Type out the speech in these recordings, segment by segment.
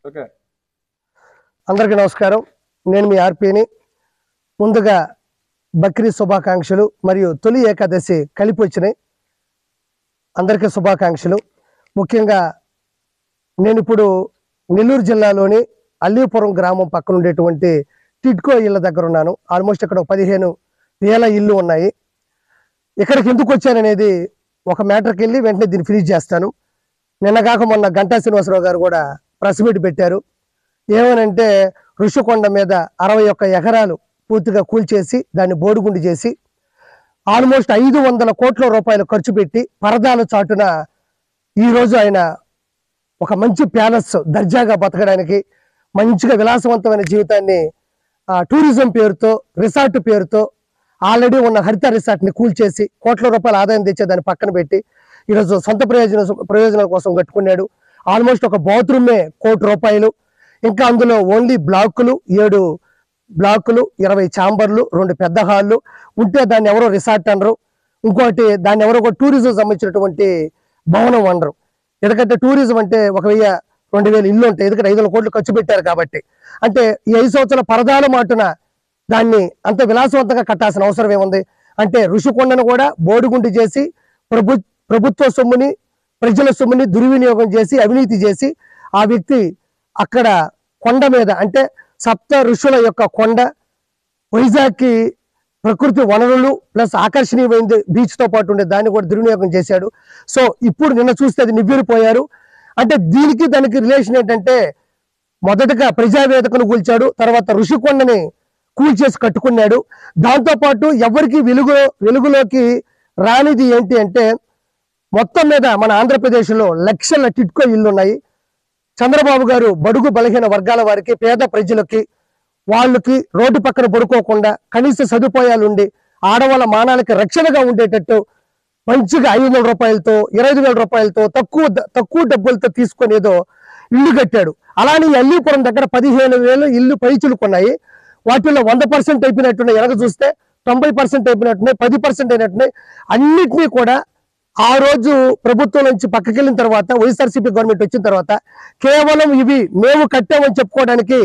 Okay. అందరికీ నమస్కారం. నేను మీ ఆర్పీని. ముందుగా బక్రీద్ శుభాకాంక్షలు మరియు తొలి ఏకాదశి కలిపి వచ్చినాయి. అందరికీ శుభాకాంక్షలు. ముఖ్యంగా నేను ఇప్పుడు నెల్లూరు జిల్లాలోని అల్లీపురం గ్రామం పక్కన ఉండేటువంటి టిడ్కో ఇళ్ళ దగ్గర ఉన్నాను. ఆల్మోస్ట్ ఇక్కడ 15,000 ఇళ్ళు ఉన్నాయి. ఇక్కడికి ఎందుకు వచ్చాననేది ఒక మ్యాటర్కి వెళ్ళి వెంటనే దీన్ని ఫినిష్ చేస్తాను. నిన్నగాక మొన్న గంటా శ్రీనివాసరావు గారు కూడా ప్రెస్ మీట్ పెట్టారు. ఏమనంటే ఋషికొండ మీద 61 ఎకరాలు పూర్తిగా కూల్చేసి దాన్ని బోడిగుండు చేసి ఆల్మోస్ట్ 500 కోట్ల రూపాయలు ఖర్చు పెట్టి పరదాల చాటున ఈరోజు ఆయన ఒక మంచి ప్యాలెస్ దర్జాగా బతకడానికి మంచిగా విలాసవంతమైన జీవితాన్ని టూరిజం పేరుతో రిసార్ట్ పేరుతో ఆల్రెడీ ఉన్న హరిత రిసార్ట్ని కూల్చేసి కోట్ల రూపాయల ఆదాయం తెచ్చే దాన్ని పక్కన పెట్టి ఈరోజు సొంత ప్రయోజనాల కోసం కట్టుకున్నాడు. ఆల్మోస్ట్ ఒక బాత్రూమే ₹1,00,00,000. ఇంకా అందులో ఓన్లీ బ్లాకులు 7 బ్లాకులు 20 ఛాంబర్లు 2 పెద్ద హాళ్ళు ఉంటే దాన్ని ఎవరో రిసార్ట్ అనరు. ఇంకోటి దాన్ని ఎవరో ఒక టూరిజం సంబంధించినటువంటి భవనం అనరు. ఎందుకంటే టూరిజం అంటే 1,000-2,000 ఇల్లు ఉంటాయి. ఎందుకంటే 500 కోట్లు ఖర్చు పెట్టారు కాబట్టి. అంటే ఈ 5 సంవత్సరాల పరదాల మాటున దాన్ని అంత విలాసవంతంగా కట్టాల్సిన అవసరం ఏముంది? అంటే ఋషికొండను కూడా బోడిగుండు చేసి ప్రభుత్వ సొమ్ముని ప్రజల సొమ్ముని దుర్వినియోగం చేసి అవినీతి చేసి ఆ వ్యక్తి అక్కడ కొండ మీద అంటే సప్త ఋషుల యొక్క కొండ వైజాగ్కి ప్రకృతి వనరులు ప్లస్ ఆకర్షణీయమైంది బీచ్తో పాటు ఉండే దాన్ని కూడా దుర్వినియోగం చేశాడు. సో ఇప్పుడు నిన్న చూస్తే అది నివ్వెరపోయారు. అంటే దీనికి దానికి రిలేషన్ ఏంటంటే మొదటగా ప్రజావేదికను కూల్చాడు, తర్వాత ఋషికొండని కూల్చేసి కట్టుకున్నాడు. దాంతోపాటు ఎవరికి వెలుగులోకి రానిది ఏంటి అంటే మొత్తం మీద మన ఆంధ్రప్రదేశ్లో లక్షల టిడ్కో ఇళ్ళు ఉన్నాయి. చంద్రబాబు గారు బడుగు బలహీన వర్గాల వారికి పేద ప్రజలకి వాళ్ళకి రోడ్డు పక్కన పడుకోకుండా కనీస సదుపాయాలు ఉండి ఆడవాళ్ళ మానాలకి రక్షణగా ఉండేటట్టు మంచిగా 500 రూపాయలతో 25,000 రూపాయలతో తక్కువ డబ్బులతో తీసుకొని ఏదో ఇల్లు కట్టాడు. అలానే అల్లీపురం దగ్గర 15,000 ఇల్లు పైచులుకున్నాయి. వాటిల్లో 100% అయిపోయినట్టున్నాయి. ఎనక చూస్తే 90% అయిపోయినట్టున్నాయి, 10% అయినట్టున్నాయి. అన్నిటినీ కూడా ఆ రోజు ప్రభుత్వం నుంచి పక్కకెళ్ళిన తర్వాత వైఎస్ఆర్సీపీ గవర్నమెంట్ వచ్చిన తర్వాత కేవలం ఇవి మేము కట్టామని చెప్పుకోవడానికి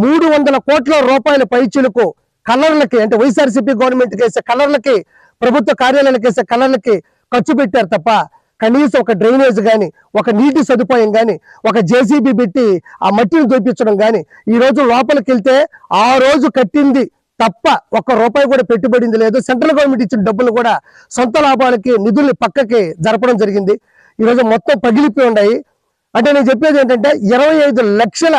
300 కోట్ల రూపాయల పైచులకు కలర్లకి అంటే వైఎస్ఆర్సీపీ గవర్నమెంట్కి వేసే కలర్లకి ప్రభుత్వ కార్యాలయాలకు వేసే కలర్లకి ఖర్చు పెట్టారు తప్ప కనీసం ఒక డ్రైనేజ్ కానీ ఒక నీటి సదుపాయం కానీ ఒక జేసీబీ పెట్టి ఆ మట్టిని దోపించడం కానీ ఈ రోజు లోపలికి వెళ్తే ఆ రోజు కట్టింది తప్ప ₹1 కూడా పెట్టుబడింది లేదు. సెంట్రల్ గవర్నమెంట్ ఇచ్చిన డబ్బులు కూడా సొంత లాభాలకి నిధుల్ని పక్కకి జరపడం జరిగింది. ఈరోజు మొత్తం పగిలిపోయి ఉన్నాయి. అంటే నేను చెప్పేది ఏంటంటే 25 లక్షల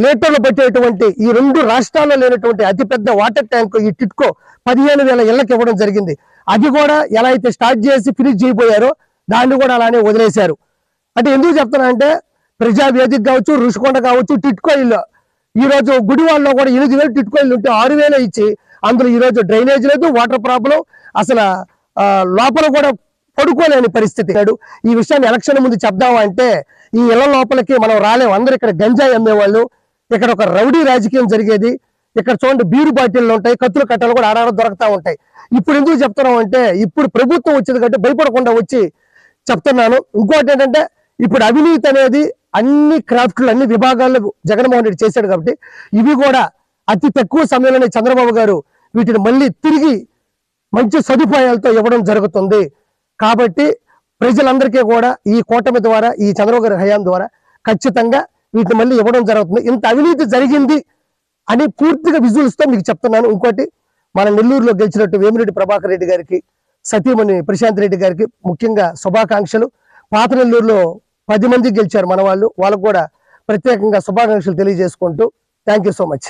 లీటర్లు పట్టేటువంటి ఈ 2 రాష్ట్రాల్లో లేనటువంటి అతిపెద్ద వాటర్ ట్యాంక్ ఈ టిడ్కో 15,000 ఇళ్లకు ఇవ్వడం జరిగింది. అది కూడా ఎలా అయితే స్టార్ట్ చేసి ఫినిష్ చేయబోయారో దాన్ని కూడా అలానే వదిలేశారు. అంటే ఎందుకు చెప్తున్నా అంటే ప్రజావేదిక కావచ్చు, ఋషికొండ కావచ్చు, టిడ్కో ఇల్లు ఈరోజు గుడివాడలో కూడా 8,000 టిడ్కో ఇల్లు ఉంటే 6,000 ఇచ్చి అందులో ఈరోజు డ్రైనేజ్ లేదు, వాటర్ ప్రాబ్లం, అసలు లోపల కూడా పడుకోలేని పరిస్థితి. ఈ విషయాన్ని ఎలక్షన్ ముందు చెప్దామా అంటే ఈ ఇళ్ల లోపలికి మనం రాలేము. అందరూ ఇక్కడ గంజాయి అమ్మేవాళ్ళు, ఇక్కడ ఒక రౌడీ రాజకీయం జరిగేది. ఇక్కడ చూడండి బీరు బాటిళ్ళు ఉంటాయి, కత్తులు కట్టలు కూడా ఆడాడ దొరుకుతూ ఉంటాయి. ఇప్పుడు ఎందుకు చెప్తున్నాం అంటే ఇప్పుడు ప్రభుత్వం వచ్చేది కంటే భయపడకుండా వచ్చి చెప్తున్నాను. ఇంకోటి ఏంటంటే ఇప్పుడు అవినీతి అనేది అన్ని క్రాఫ్ట్లు అన్ని విభాగాల్లో జగన్మోహన్ రెడ్డి చేశాడు కాబట్టి ఇవి కూడా అతి తక్కువ సమయంలోనే చంద్రబాబు గారు వీటిని మళ్ళీ తిరిగి మంచి సదుపాయాలతో ఇవ్వడం జరుగుతుంది. కాబట్టి ప్రజలందరికీ కూడా ఈ కూటమి ద్వారా ఈ చంద్రబాబు గారి హయాం ద్వారా ఖచ్చితంగా వీటిని మళ్ళీ ఇవ్వడం జరుగుతుంది. ఇంత అవినీతి జరిగింది అని పూర్తిగా విజువల్స్తో మీకు చెప్తున్నాను. ఇంకోటి మన నెల్లూరులో గెలిచినట్టు వేమిరెడ్డి ప్రభాకర్ రెడ్డి గారికి సతీమణి ప్రశాంత్ రెడ్డి గారికి ముఖ్యంగా శుభాకాంక్షలు. పాత నెల్లూరులో 10 మంది గెలిచారు మన వాళ్ళు, వాళ్ళకు కూడా ప్రత్యేకంగా శుభాకాంక్షలు తెలియజేసుకుంటూ థ్యాంక్ యూ సో మచ్.